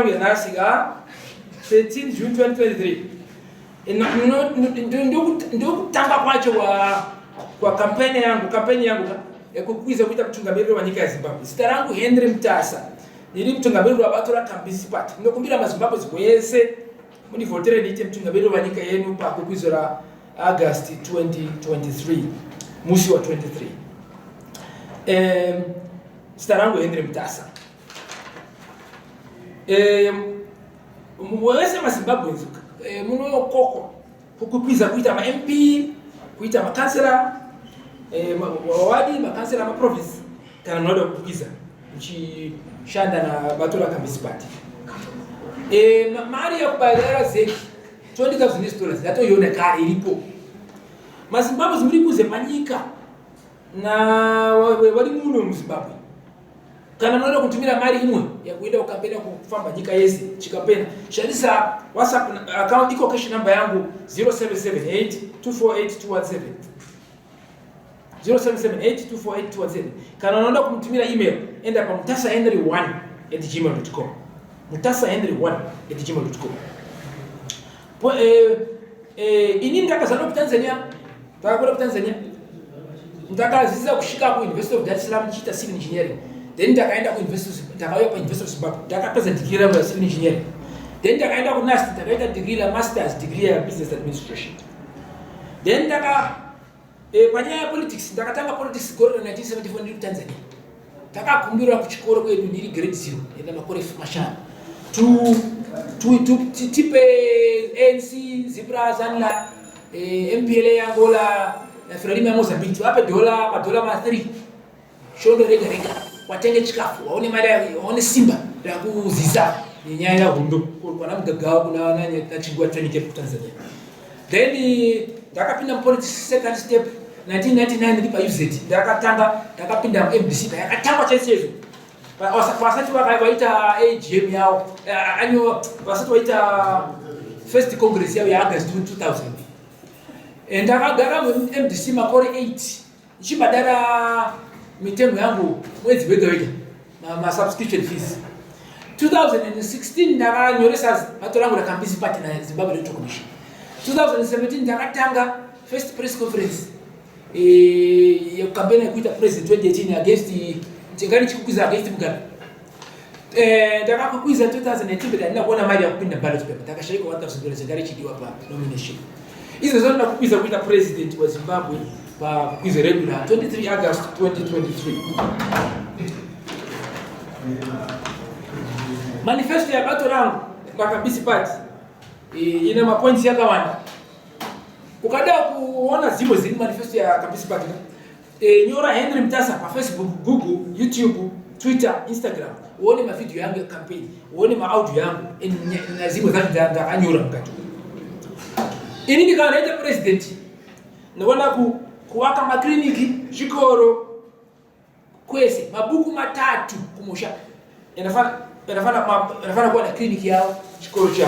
yangu ya nasiga 13 June 2023. Ndio kutamba kwacho kwa kampeni yangu ya kukwiza kuita mtungamiri wa nyika ya Zimbabwe. Sitarangu Henry Mutasa. Nili mtungamiri wa batora Kambizi party. Ndio kumbira mazimbabwe zikwese. Muni votere niite mtungamiri wa nyika yenu pa kukwizora August 2023. Musi wa 23. Sitarangu Henry Mutasa. Mwese mazimbabwe muno koko kukwiza kuita ma MP, kuita ma councillor, wawadi ma councillor ma province kana mnoda kukwiza nchi shanda na batora Kambizi party. Mari ya kubadala zeki $20,000 dato yone kari ilipo. Mazimbabwe zimulikuze manyika na wali muno Mzimbabwe. Kana mnoda kutumira mari imwe ya kuenda ukapenda kufamba nyika yesi chikapena. Shadisa WhatsApp account iko cash number yangu 0778248217. 0778248217. Kana unaenda kumtumira email enda kwa mutasahenry1@gmail.com. mutasahenry1@gmail.com. Ini ndaka sana Tanzania. Takakula Tanzania. Ndaka ziza kushika ku University of Dar es Salaam chita civil engineering. Then ndakaenda ku University of Zimbabwe. Ndakapeza degree ya civil engineering. Then ndakaenda ku NUST, ndakaita degree la masters degree ya business administration. Then panyaya ya politics, ndakatanga politics gore 1974 ndi Tanzania. Takakumbirwa kuchikoro kwedu ndiri grade 0 enda makore mashana. Tipe ANC Zibra Zanla MPLA ya Angola na Frelimo ya Mozambique. Wape dola ma 3. Shondo rega watenge chikafu waone mali waone simba la kuziza ni nyaya ya hundo kwa na mgagao kuna nani atachingua training camp Tanzania. Then ndakapinda politics second step 1999 ndipo USD ndakapinda MBC yakatangwa chechezo wasati wakaita AGM yao annual wasati waita first congress yao ya August 2000 ndakagara MBC makore 8 nchibadara mitengo yangu mwezi wega ma subscription fees 2016 ndakanyoresa bato langu la Kambizi party na Zimbabwe Electoral Commission. 2017 ndakatanga first press conference ya kampeni ya kuita president 2018 against chingani chikukuza against Mugabe. Ndakakwiza 2018 beta ndinakuona mali ya kupinda ballot paper ndakashirika $1,000 chingani chidiwa pa nomination. Hizo zote ndakukwiza kuita president wa Zimbabwe pa kwiza regular 23 August 2023. Manifesto ya bato langu kwa Kambizi party ina mapoints yaka wana. Ukada kuona zimwe zili manifesto ya Kambizi party. Nyora Henry Mutasa kwa Facebook, Google, YouTube, Twitter, Instagram. Uone ma video yangu ya campaign, uone ma audio yangu na zimwe zake za anyora mkatu. Ini nikaleta president. Naona kuwaka makliniki Chikoro kwese mabuku matatu kumusha. Yanafana kuwa na kliniki yao Chikoro cha.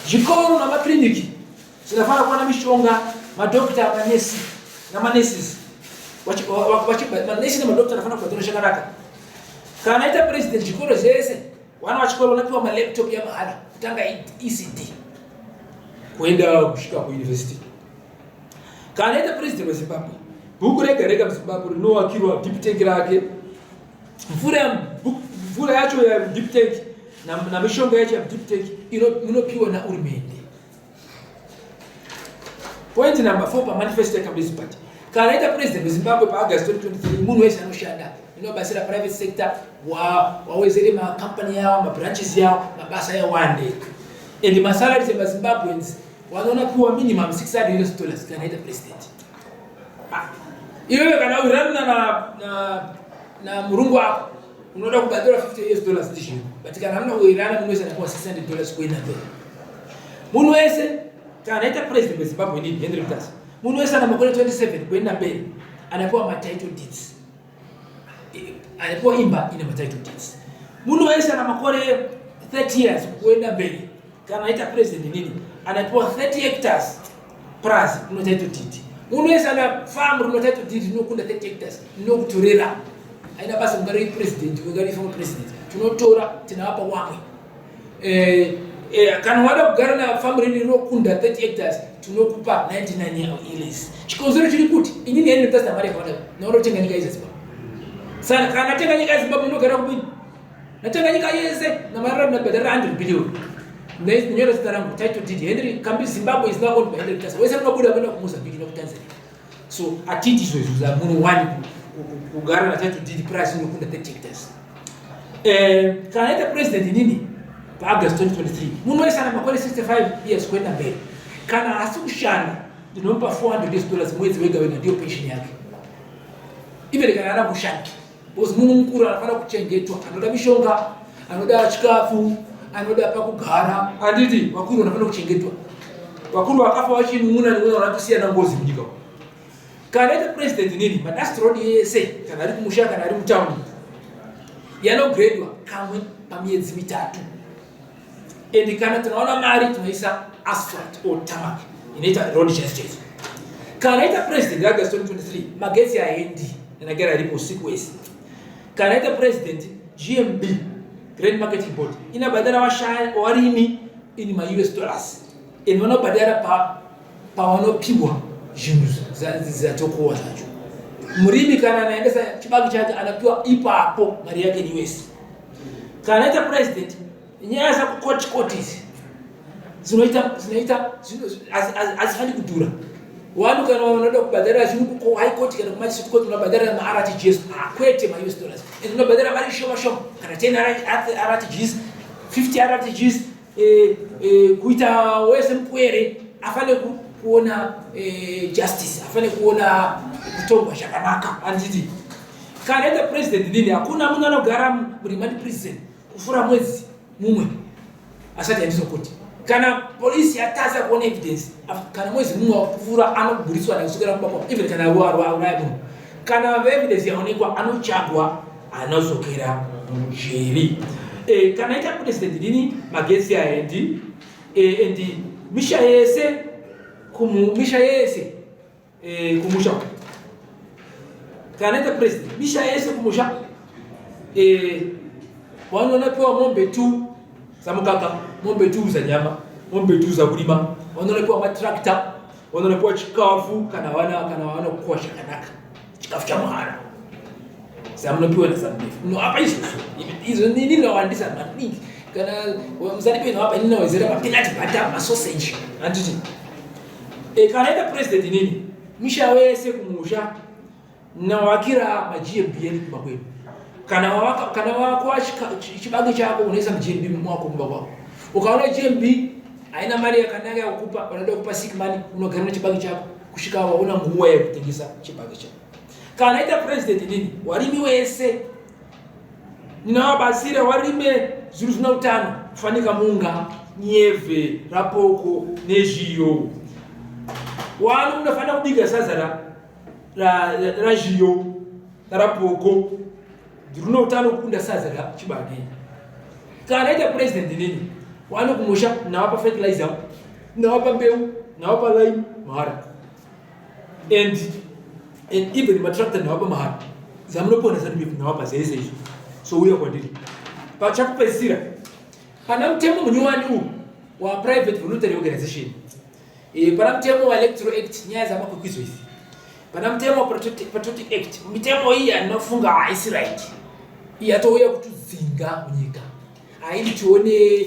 Chikoro na makliniki zinafana kuwa na mishonga, madokta, manesi na manesis. Manesi na madokta nafana kuwa tonosha karaka. Kanaita president Chikoro zese, wana wa Chikoro wanapewa ma laptop ya mahala kutanga ECD. Kuenda kushika kwa university. Kanaita president wa Zimbabwe. Buku rega Zimbabwe no akirwa deep tank lake. Mvura yacho ya deep tank na mishonga yacho ya deep tank inopiwa na urumende. Point number 4 pa manifesto ya Kambizi party. Kanaita president wa Zimbabwe pa August 2023 munu wese anoshanda. Basira private sector wawezele ma company yao, ma branches yao, mabasa ya one day. And the salaries of Zimbabweans wanaona kuwa minimum $600 kanaita president. Iwewe kana urana na murungu wako unaona kubadala $50 dishi. Batika namna uirana munweza na kuwa $600 kwenda mbele. Munweza kanaita president wa Zimbabwe ni Henry Mutasa. Munweza na makole 27 kwenda mbele. Anapewa ma title deeds. Anapewa imba ina ma title deeds. Munweza na makole 30 years kwenda mbele. Kanaita president nini? Anapewa 30 hectares plus no title deed. Munweza na farm no title deed no kunda 30 hectares no kutorera. Aina basi mgari president, mgari former president. tunotora tinapa wamwe kana wada kugara na family rinokunda 30 hectares tunokupa 99 years. Chikonzero chiri kuti inini yeni ndotasa mari yakawanda nonotenga nyika yese Zimbabwe. Sana kana tenga nyika Zimbabwe ndogara kubini. Natenga nyika yese na mara na badara 100 billion. Nyora zitarangu title deed Henry Kambizi Zimbabwe is now owned by Henry Mutasa. Wese mwabuda kwenda ku Mozambique na Tanzania. So atiti zo za muno wani kugara na title deed price ndokunda 30 hectares. Kana ita president nini? Pa August 2023. Muno wese ana makole 65 years kwenda mbele. Kana asikushana ndinompa $400 mwezi wega ndio pension yake. Ibe kana ana kushana. Bosi muno mkuru anafana kuchengetwa, anoda mishonga, anoda chikafu, anoda pa kugara, anditi wakuru wanafana kuchengetwa. Wakuru wakafa wachini muna ni wanatusia na ngozi mjika. Kana ita president nini? Madastro road yese kana ari kumushaka kana ari mtown. Yano grade wa kamwe pa miezi mitatu. Kana tunaona mari tunaisa asphalt or tarmac inaita road justice. Kana ita president August 2023 magezi ya endi inagera lipo siku esi. Kana ita president GMB Grain Marketing Board ina badala warimi in ma US dollars. Wana badala pa wanopigwa jindu za tokowa zacho. Murimi kana anaendesa chibagu chake anapewa ipa hapo mali yake ni US. Kana ita president nyaya za kukoti hizi zinaita azifani kudura. Wanu kana wanaenda kubadala zinu kwa high court kana kuma court tunabadala na RTGS akwete ma US dollars. Tunabadala mali shoma kana tena RTGS 50 RTGS Kuita wese mkwere afanye kuona justice, afanye kuona kutomba shakanaka anditi. Kana ita president nini hakuna mungu anogara mlimani prison kufura mwezi mumwe asati yandizo kuti kana polisi ataza kuona evidence kana mwezi mumwe wakufura anoguriswa na kusukira mbako even kana wa kana evidence yaonekwa anochagwa anozokera mjeri. Kana ita president nini magezi ya endi misha yese kumusha kana ita president misha yese kumusha wanu wanapewa ng'ombe tu za mkaka, ng'ombe tu za nyama, ng'ombe tu za kulima, wanu wanapewa matrakta, wanu wanapewa chikafu kana wana kwa shakanaka chikafu cha mahara samu napewa na zambifu no hapa hizo nini na waandisa mani kana mzali pia hapa nini na wazira mapinati bata ma sausage anditi kana ita president nini misha wese kumusha na wakira majimbiyeni kwa kweli. Kana wako chibago chako unaweza mjimbi mwako mbako. Ukaona jimbi haina mali ya kanyaga ya kukupa, wanaenda kukupa sick money, unagarana chibago chako kushika waona nguo ya kutingisa chibago chako. Kana ita president nini? Warimi wese. Ninawa basira warime zuru zina utano, kufanika munga, nyeve, rapoko, nejiyo. Wanu unafanya kudiga sasa la jiyo, rapoko. Duruno utano kunda saza la chibane. Kana ita president nini? Wanu kumusha na wapa fertilizer, na wapa mbeu, na wapa lime mahara. And even matractor na wapa mahara. Zamno pona sana na wapa zeze hizo. So huyo kwa dili. Pa chaku pesira. Pana mtemo mnyuani huu wa private voluntary organization. Pana mtemo wa Electoral Act nyaya za mako kizo hizi. Pana mtemo wa Patriotic Act. Mtemo hii anafunga Israel. Yatoya kutuzinga unyika. Aili tuone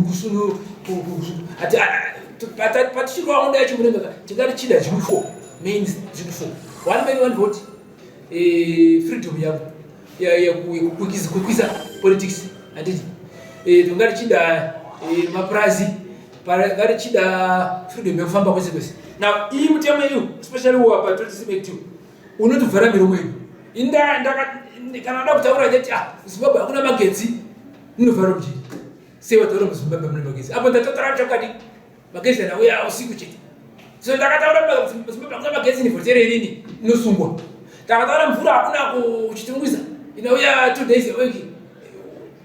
kusunu patishirwa onda yacho murenga tingari chida jinufo means jinufo one man one vote freedom ya kukiza politics anditi tungari chida maprazi ngari chida freedom ya kufamba kwese kwese. Now hii mtema hiyo especially wa patriotism act unotuvara miromo hiyo kana ndo kutaura jeti Zimbabwe hakuna magezi ninovara mjini sewa taura Zimbabwe mna magezi hapo ndatotara chakati magezi na wewe usiku cheti so ndakataura Zimbabwe hakuna magezi ni votere nini nosungwa takataura mvura hakuna kuchitunguza inauya 2 days a week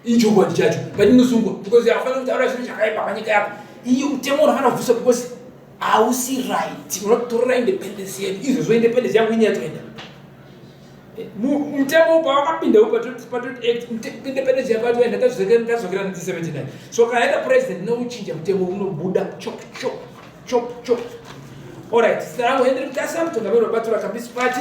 injogwa ndichacho but nosungwa because yafana kutaura chini chakaipa kanyika yako hiyo mtemo unafanya kuvusa because ausi right not to independence yet hizo independence yangu ini yatwenda mutemo upa wakapinda upa independence yakati waenda tazokera 1979 so kaenda president nouchinja mutemo unobuda chop. Alright, Mutasa mtungamiro batura Kambizi party